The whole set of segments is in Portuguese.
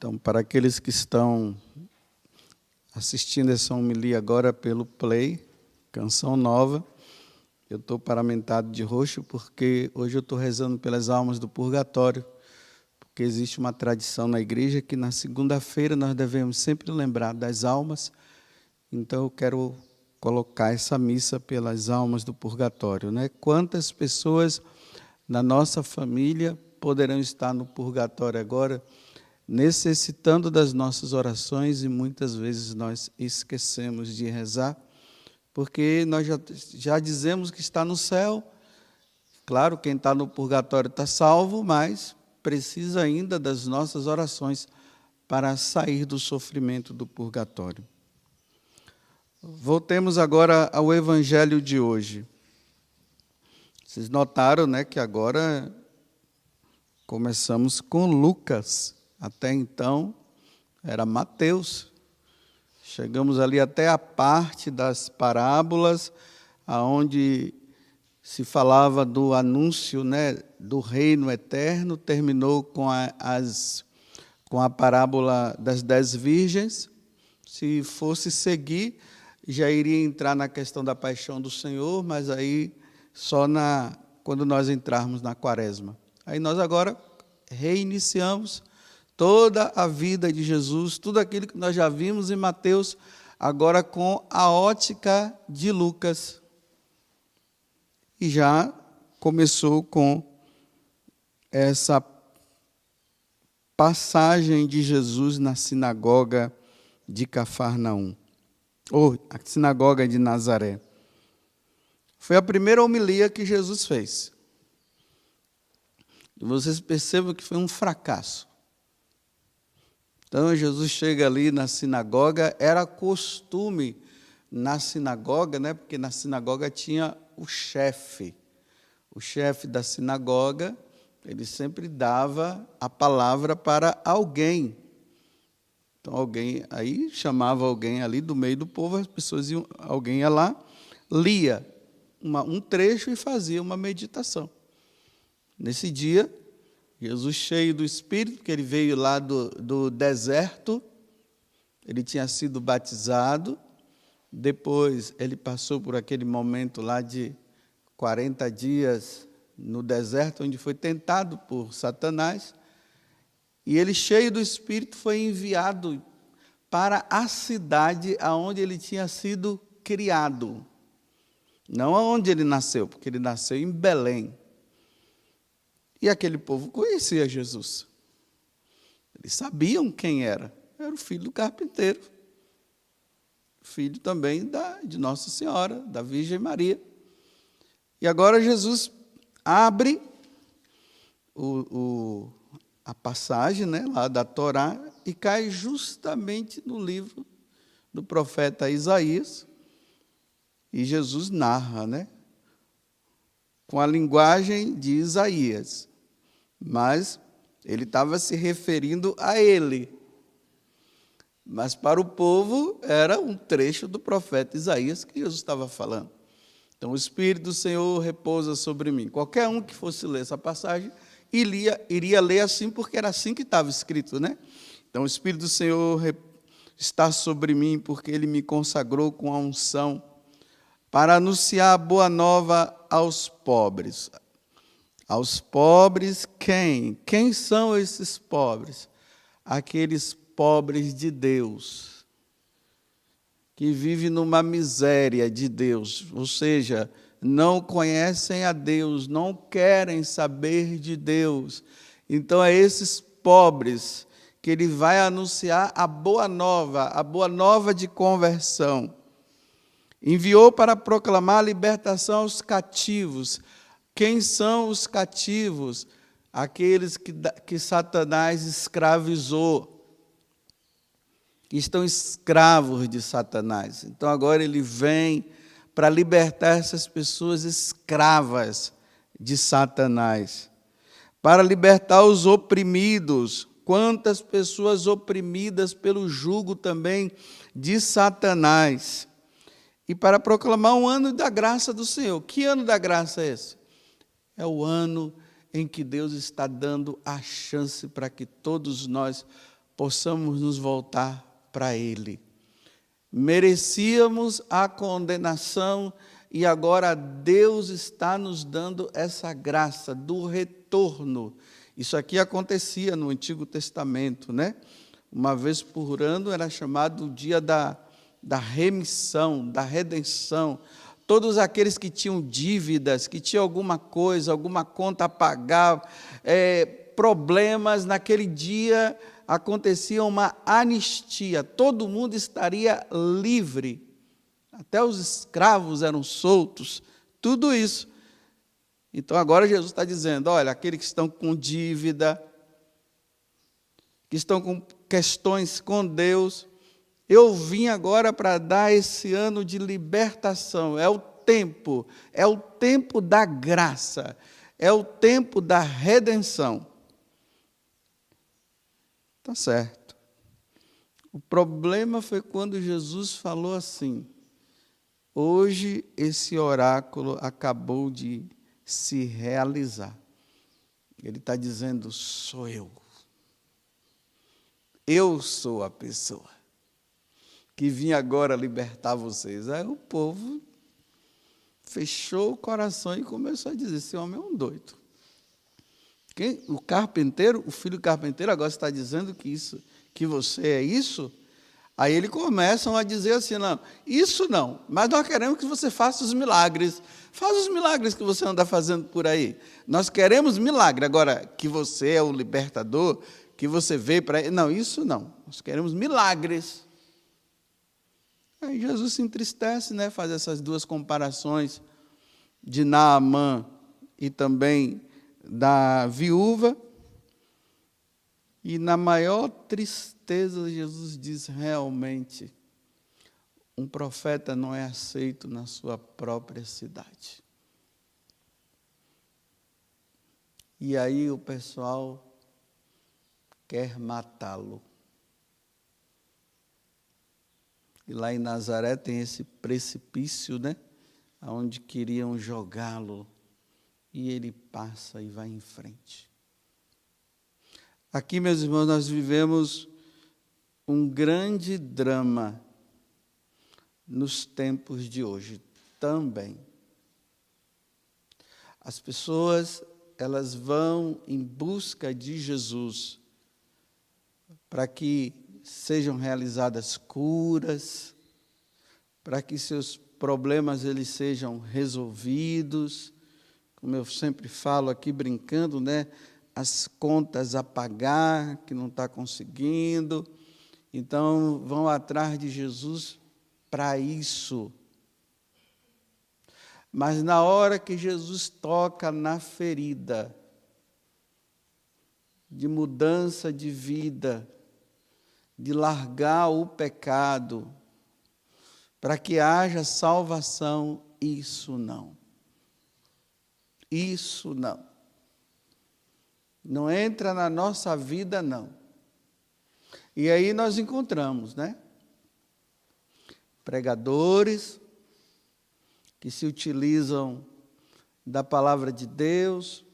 Então, para aqueles que estão assistindo essa homilia agora pelo Play, Canção Nova, eu estou paramentado de roxo porque hoje eu estou rezando pelas almas do purgatório, porque existe uma tradição na igreja que na segunda-feira nós devemos sempre lembrar das almas. Então eu quero colocar essa missa pelas almas do purgatório, né? Quantas pessoas na nossa família poderão estar no purgatório agora, necessitando das nossas orações, e muitas vezes nós esquecemos de rezar, porque nós já dizemos que está no céu. Claro, quem está no purgatório está salvo, mas precisa ainda das nossas orações para sair do sofrimento do purgatório. Voltemos agora ao evangelho de hoje. Vocês notaram, né, que agora começamos com Lucas. Até então era Mateus. Chegamos ali até a parte das parábolas, aonde se falava do anúncio, né, do reino eterno. Terminou com a parábola das 10 virgens. Se fosse seguir, já iria entrar na questão da paixão do Senhor, mas aí só quando nós entrarmos na quaresma. Aí nós agora reiniciamos toda a vida de Jesus, tudo aquilo que nós já vimos em Mateus, agora com a ótica de Lucas. E já começou com essa passagem de Jesus na sinagoga de Cafarnaum, ou a sinagoga de Nazaré. Foi a primeira homilia que Jesus fez. E vocês percebam que foi um fracasso. Então, Jesus chega ali na sinagoga, era costume na sinagoga, né? Porque na sinagoga tinha o chefe da sinagoga, ele sempre dava a palavra para alguém. Então, alguém aí chamava alguém ali do meio do povo, as pessoas alguém ia lá, lia um trecho e fazia uma meditação. Nesse dia, Jesus, cheio do Espírito, porque ele veio lá do deserto, ele tinha sido batizado, depois ele passou por aquele momento lá de 40 dias no deserto, onde foi tentado por Satanás, e ele, cheio do Espírito, foi enviado para a cidade aonde ele tinha sido criado. Não aonde ele nasceu, porque ele nasceu em Belém. E aquele povo conhecia Jesus. Eles sabiam quem era. Era o filho do carpinteiro. Filho também de Nossa Senhora, da Virgem Maria. E agora Jesus abre a passagem, né, lá da Torá, e cai justamente no livro do profeta Isaías. E Jesus narra, né, com a linguagem de Isaías, mas ele estava se referindo a ele. Mas para o povo era um trecho do profeta Isaías que Jesus estava falando. Então, o Espírito do Senhor repousa sobre mim. Qualquer um que fosse ler essa passagem iria ler assim, porque era assim que estava escrito, né? Então, o Espírito do Senhor está sobre mim, porque ele me consagrou com a unção para anunciar a boa nova aos pobres. Aos pobres quem? Quem são esses pobres? Aqueles pobres de Deus, que vivem numa miséria de Deus, ou seja, não conhecem a Deus, não querem saber de Deus. Então, é esses pobres que ele vai anunciar a boa nova de conversão. Enviou para proclamar a libertação aos cativos. Quem são os cativos? Aqueles que Satanás escravizou, que estão escravos de Satanás. Então, agora ele vem para libertar essas pessoas escravas de Satanás, para libertar os oprimidos. Quantas pessoas oprimidas pelo jugo também de Satanás. E para proclamar um ano da graça do Senhor. Que ano da graça é esse? É o ano em que Deus está dando a chance para que todos nós possamos nos voltar para Ele. Merecíamos a condenação e agora Deus está nos dando essa graça do retorno. Isso aqui acontecia no Antigo Testamento, né? Uma vez por ano era chamado o dia da remissão, da redenção. Todos aqueles que tinham dívidas, que tinham alguma coisa, alguma conta a pagar, problemas, naquele dia acontecia uma anistia, todo mundo estaria livre, até os escravos eram soltos, tudo isso. Então agora Jesus está dizendo, olha, aqueles que estão com dívida, que estão com questões com Deus, eu vim agora para dar esse ano de libertação, é o tempo da graça, é o tempo da redenção. Tá certo. O problema foi quando Jesus falou assim, hoje esse oráculo acabou de se realizar. Ele está dizendo, sou eu. Eu sou a pessoa que vim agora libertar vocês. Aí o povo fechou o coração e começou a dizer, esse homem é um doido. O carpinteiro, o filho do carpinteiro agora está dizendo que você é isso? Aí eles começam a dizer assim, não, isso não, mas nós queremos que você faça os milagres. Faz os milagres que você anda fazendo por aí. Nós queremos milagre. Agora, que você é o libertador, que você veio para... Não, isso não. Nós queremos milagres. Aí Jesus se entristece, né? Faz essas duas comparações de Naamã e também da viúva. E na maior tristeza, Jesus diz, realmente, um profeta não é aceito na sua própria cidade. E aí o pessoal quer matá-lo. E lá em Nazaré tem esse precipício, né? Onde queriam jogá-lo. E ele passa e vai em frente. Aqui, meus irmãos, nós vivemos um grande drama nos tempos de hoje também. As pessoas, elas vão em busca de Jesus para que sejam realizadas curas, para que seus problemas eles sejam resolvidos, como eu sempre falo aqui brincando, né? As contas a pagar, que não está conseguindo. Então, vão atrás de Jesus para isso. Mas na hora que Jesus toca na ferida de mudança de vida, de largar o pecado, para que haja salvação, isso não. Isso não. Não entra na nossa vida, não. E aí nós encontramos, né? Pregadores que se utilizam da palavra de Deus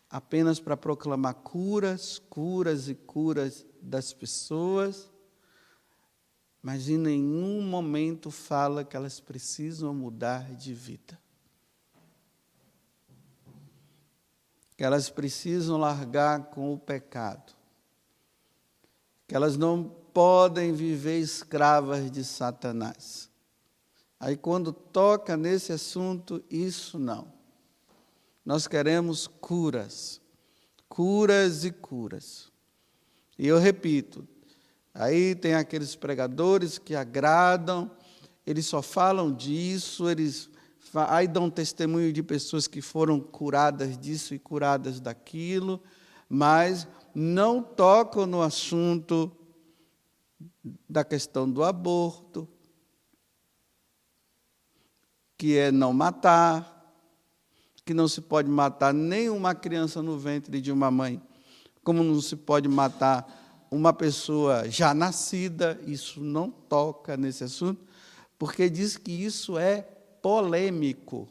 apenas para proclamar curas e curas das pessoas, mas em nenhum momento fala que elas precisam mudar de vida. Que elas precisam largar com o pecado, que elas não podem viver escravas de Satanás. Aí quando toca nesse assunto, isso não. Nós queremos curas e curas. E eu repito, aí tem aqueles pregadores que agradam, eles só falam disso, aí dão testemunho de pessoas que foram curadas disso e curadas daquilo, mas não tocam no assunto da questão do aborto, que é não matar, que não se pode matar nenhuma criança no ventre de uma mãe, como não se pode matar uma pessoa já nascida, isso não toca nesse assunto, porque diz que isso é polêmico.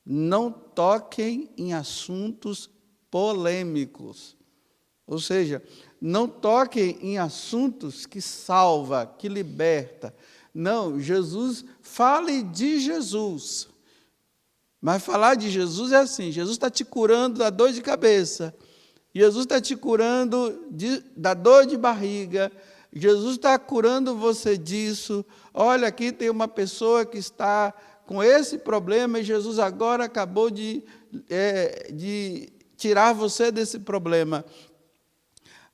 Não toquem em assuntos polêmicos. Ou seja, não toque em assuntos que salva, que liberta. Não, Jesus, fale de Jesus. Mas falar de Jesus é assim, Jesus está te curando da dor de cabeça, Jesus está te curando da dor de barriga, Jesus está curando você disso. Olha, aqui tem uma pessoa que está com esse problema e Jesus agora acabou de tirar você desse problema.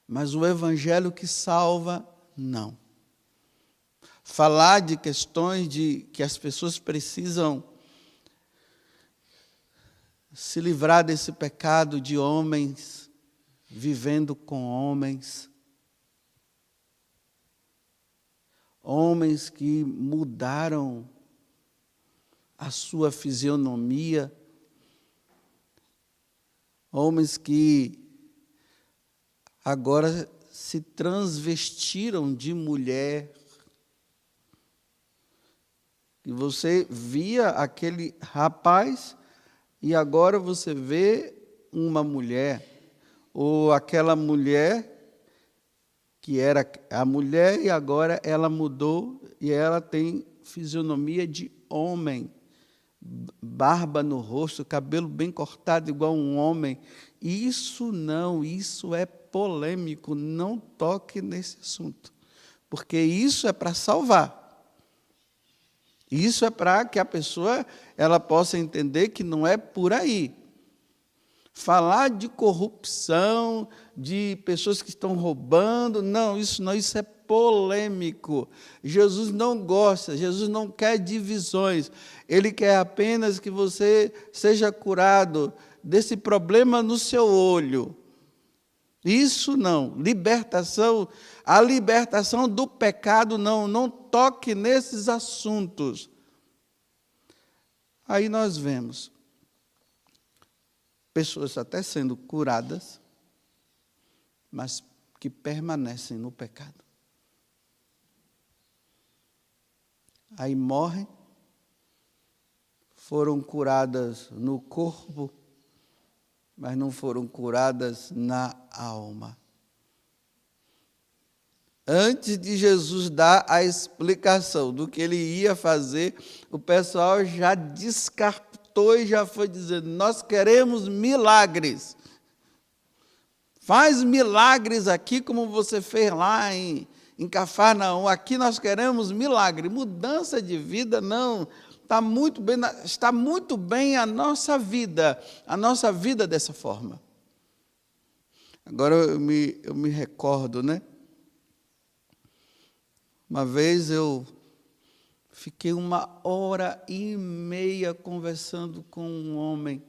Mas o evangelho que salva, não. Falar de questões que as pessoas precisam se livrar desse pecado de homens, vivendo com homens. Homens que mudaram a sua fisionomia. Homens que agora se transvestiram de mulher. E você via aquele rapaz e agora você vê uma mulher, ou aquela mulher que era a mulher e agora ela mudou e ela tem fisionomia de homem, barba no rosto, cabelo bem cortado igual um homem. Isso não, isso é polêmico, não toque nesse assunto, porque isso é para salvar. Isso é para que a pessoa ela possa entender que não é por aí. Falar de corrupção, de pessoas que estão roubando, não, isso é polêmico. Jesus não gosta, Jesus não quer divisões. Ele quer apenas que você seja curado desse problema no seu olho. Isso não, libertação, a libertação do pecado não toque nesses assuntos. Aí nós vemos pessoas até sendo curadas, mas que permanecem no pecado. Aí morrem, foram curadas no corpo, mas não foram curadas na alma. Antes de Jesus dar a explicação do que ele ia fazer, o pessoal já descartou e já foi dizendo: nós queremos milagres. Faz milagres aqui como você fez lá em Cafarnaum. Aqui nós queremos milagre. Mudança de vida, não. Está muito bem a nossa vida dessa forma. Agora eu me recordo, né? Uma vez eu fiquei 1h30 conversando com um homem,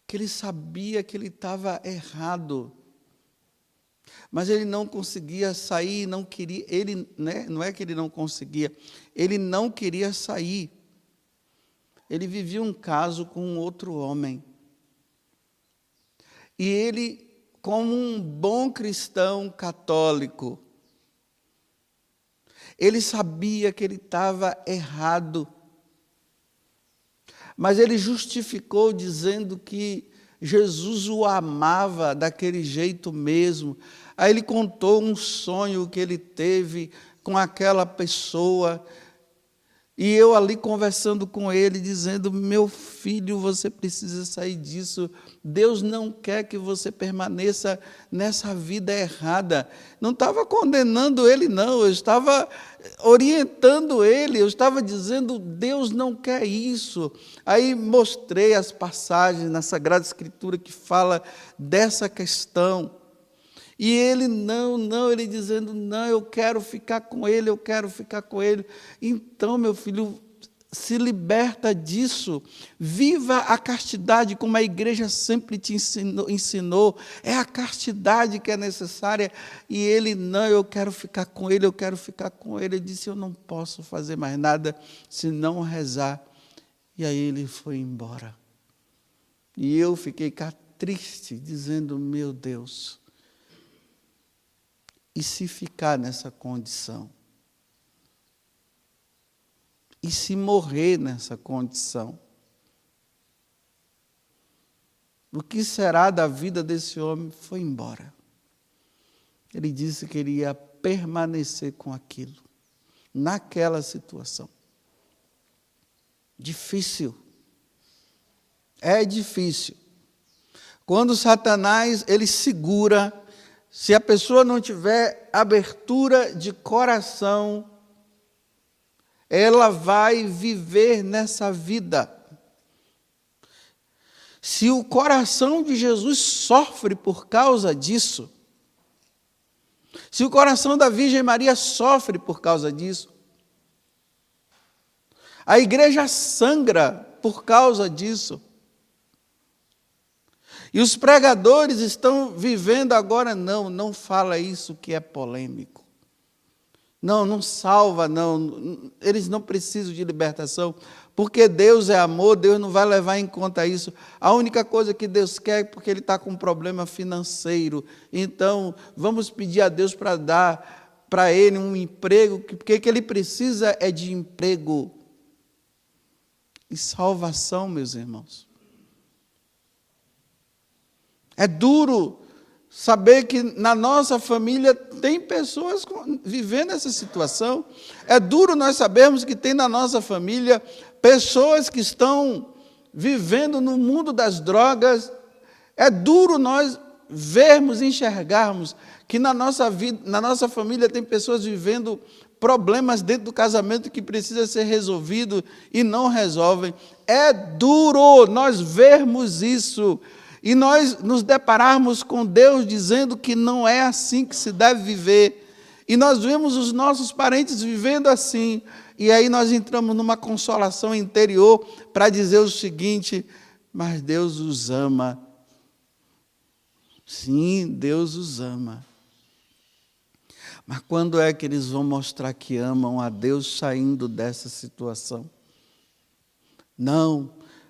que ele sabia que ele estava errado, mas ele não conseguia sair, não queria, não é que ele não conseguia, ele não queria sair. Ele vivia um caso com um outro homem. E ele, como um bom cristão católico, ele sabia que ele estava errado, mas ele justificou dizendo que Jesus o amava daquele jeito mesmo. Aí ele contou um sonho que ele teve com aquela pessoa, e eu ali conversando com ele, dizendo: meu filho, você precisa sair disso. Deus não quer que você permaneça nessa vida errada. Não estava condenando ele, não. Eu estava orientando ele. Eu estava dizendo: Deus não quer isso. Aí mostrei as passagens na Sagrada Escritura que fala dessa questão. E ele ele dizendo: não, eu quero ficar com ele, eu quero ficar com ele. Então, meu filho, se liberta disso, viva a castidade como a igreja sempre te ensinou, é a castidade que é necessária. E ele: não, eu quero ficar com ele, eu quero ficar com ele. Ele disse: eu não posso fazer mais nada senão rezar. E aí ele foi embora. E eu fiquei cá triste, dizendo: meu Deus, e se ficar nessa condição? E se morrer nessa condição? O que será da vida desse homem? Foi embora. Ele disse que ele ia permanecer com aquilo, naquela situação. Difícil. É difícil. Quando Satanás, ele segura, se a pessoa não tiver abertura de coração, ela vai viver nessa vida. Se o coração de Jesus sofre por causa disso, se o coração da Virgem Maria sofre por causa disso, a igreja sangra por causa disso, e os pregadores estão vivendo agora, não fala isso que é polêmico. Não salva, não. Eles não precisam de libertação, porque Deus é amor, Deus não vai levar em conta isso. A única coisa que Deus quer é porque Ele está com um problema financeiro. Então, vamos pedir a Deus para dar para ele um emprego, porque o que ele precisa é de emprego e salvação, meus irmãos. É duro saber que na nossa família tem pessoas vivendo essa situação. É duro nós sabermos que tem na nossa família pessoas que estão vivendo no mundo das drogas. É duro nós vermos, enxergarmos que na nossa vida, na nossa família tem pessoas vivendo problemas dentro do casamento que precisa ser resolvido e não resolvem. É duro nós vermos isso. E nós nos depararmos com Deus dizendo que não é assim que se deve viver. E nós vemos os nossos parentes vivendo assim. E aí nós entramos numa consolação interior para dizer o seguinte: mas Deus os ama. Sim, Deus os ama. Mas quando é que eles vão mostrar que amam a Deus saindo dessa situação?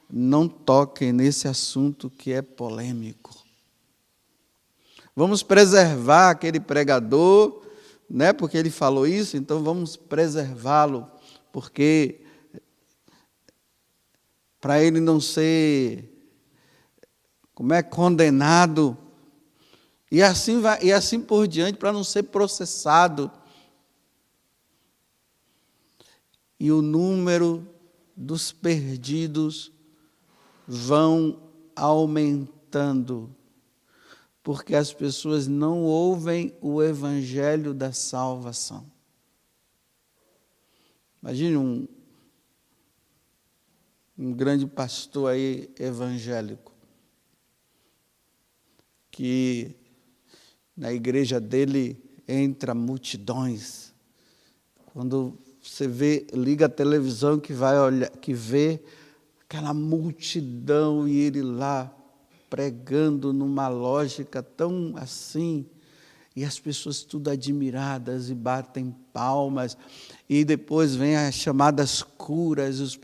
Não toquem nesse assunto que é polêmico. Vamos preservar aquele pregador, né, porque ele falou isso, então vamos preservá-lo, porque para ele não ser condenado, e assim por diante, para não ser processado. E o número dos perdidos vão aumentando, porque as pessoas não ouvem o evangelho da salvação. Imagine um grande pastor aí evangélico, que na igreja dele entra multidões. Quando você liga a televisão que vai olhar, que vê aquela multidão e ele lá pregando numa lógica tão assim, e as pessoas tudo admiradas e batem palmas, e depois vem as chamadas curas,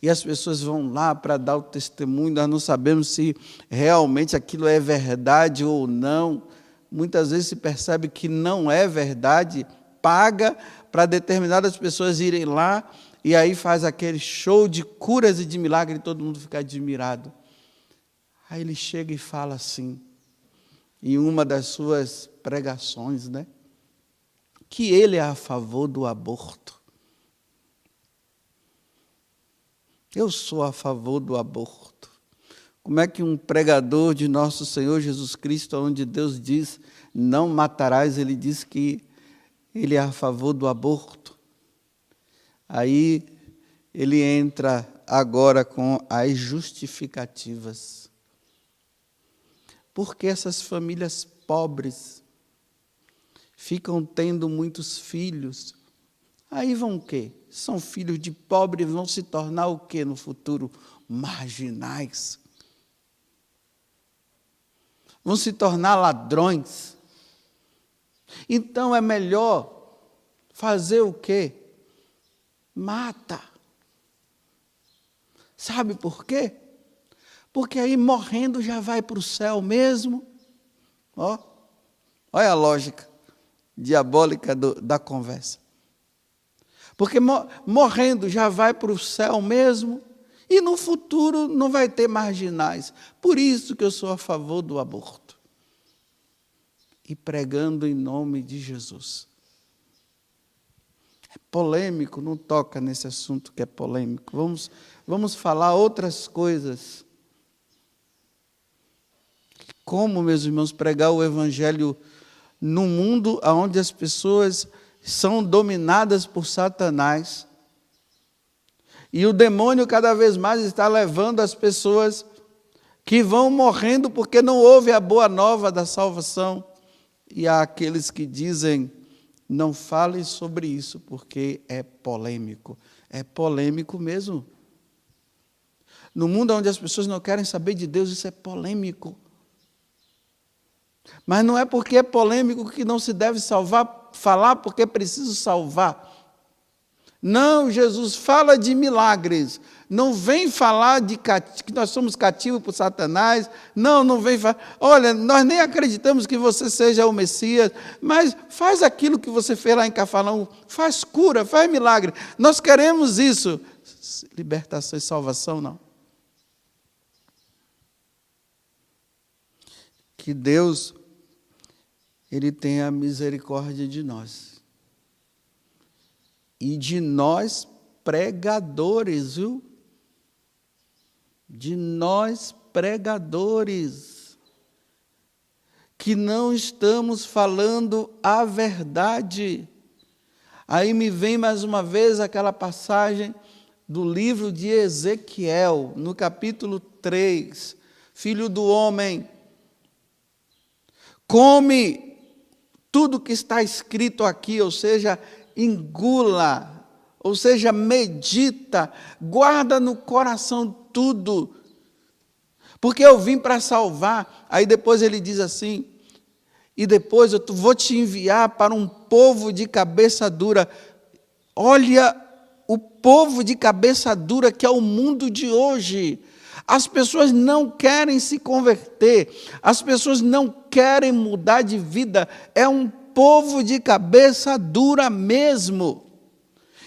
e as pessoas vão lá para dar o testemunho. Nós não sabemos se realmente aquilo é verdade ou não. Muitas vezes se percebe que não é verdade, paga para determinadas pessoas irem lá, e aí faz aquele show de curas e de milagre, e todo mundo fica admirado. Aí ele chega e fala assim, em uma das suas pregações, né, que ele é a favor do aborto. Eu sou a favor do aborto. Como é que um pregador de nosso Senhor Jesus Cristo, onde Deus diz, não matarás, ele diz que ele é a favor do aborto? Aí ele entra agora com as justificativas. Porque essas famílias pobres ficam tendo muitos filhos. Aí vão o quê? São filhos de pobres, vão se tornar o quê no futuro? Marginais. Vão se tornar ladrões. Então é melhor fazer o quê? Mata. Sabe por quê? Porque aí morrendo já vai para o céu mesmo. Olha a lógica diabólica da conversa. Porque morrendo já vai para o céu mesmo, e no futuro não vai ter marginais. Por isso que eu sou a favor do aborto. e pregando em nome de Jesus. É polêmico, não toca nesse assunto que é polêmico. Vamos falar outras coisas. Como, meus irmãos, pregar o Evangelho num mundo onde as pessoas são dominadas por Satanás. E o demônio cada vez mais está levando as pessoas que vão morrendo porque não ouvem a boa nova da salvação. E há aqueles que dizem, não fale sobre isso porque é polêmico. É polêmico mesmo. No mundo onde as pessoas não querem saber de Deus, isso é polêmico. Mas não é porque é polêmico que não se deve falar porque é preciso salvar. Não, Jesus fala de milagres. Não vem falar que nós somos cativos por Satanás. Não vem falar. Olha, nós nem acreditamos que você seja o Messias, mas faz aquilo que você fez lá em Cafarnaum. Faz cura, faz milagre. Nós queremos isso. Libertação e salvação, não. Que Deus, Ele tenha misericórdia de nós. E de nós pregadores, viu? De nós pregadores, que não estamos falando a verdade. Aí me vem mais uma vez aquela passagem do livro de Ezequiel, no capítulo 3. Filho do homem, come tudo que está escrito aqui, ou seja, engula, ou seja, medita, guarda no coração tudo, porque eu vim para salvar. Aí depois ele diz assim, e depois eu vou te enviar para um povo de cabeça dura. Olha o povo de cabeça dura que é o mundo de hoje. As pessoas não querem se converter, as pessoas não querem mudar de vida, é um povo de cabeça dura mesmo.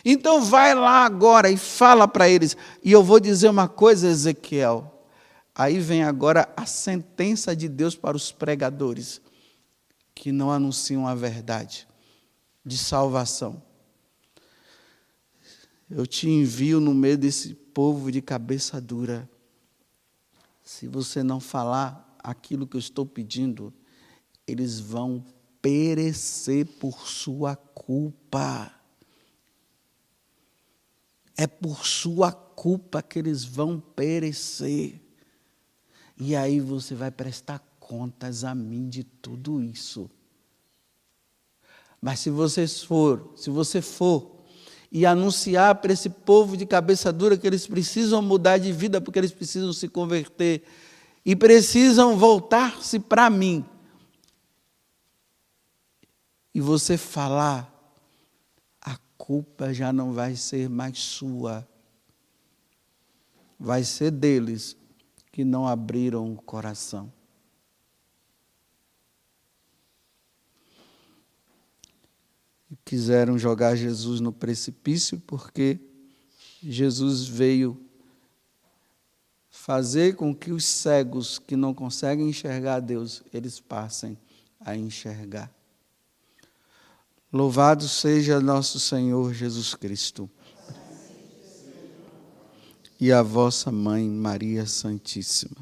Então vai lá agora e fala para eles. E eu vou dizer uma coisa, Ezequiel. Aí vem agora a sentença de Deus para os pregadores que não anunciam a verdade de salvação. Eu te envio no meio desse povo de cabeça dura. Se você não falar aquilo que eu estou pedindo, eles vão perecer por sua culpa. É por sua culpa que eles vão perecer. E aí você vai prestar contas a mim de tudo isso. Mas se você for e anunciar para esse povo de cabeça dura que eles precisam mudar de vida, porque eles precisam se converter e precisam voltar-se para mim, e você falar, a culpa já não vai ser mais sua, vai ser deles que não abriram o coração. E quiseram jogar Jesus no precipício, porque Jesus veio fazer com que os cegos que não conseguem enxergar Deus, eles passem a enxergar. Louvado seja nosso Senhor Jesus Cristo. E a vossa mãe, Maria Santíssima.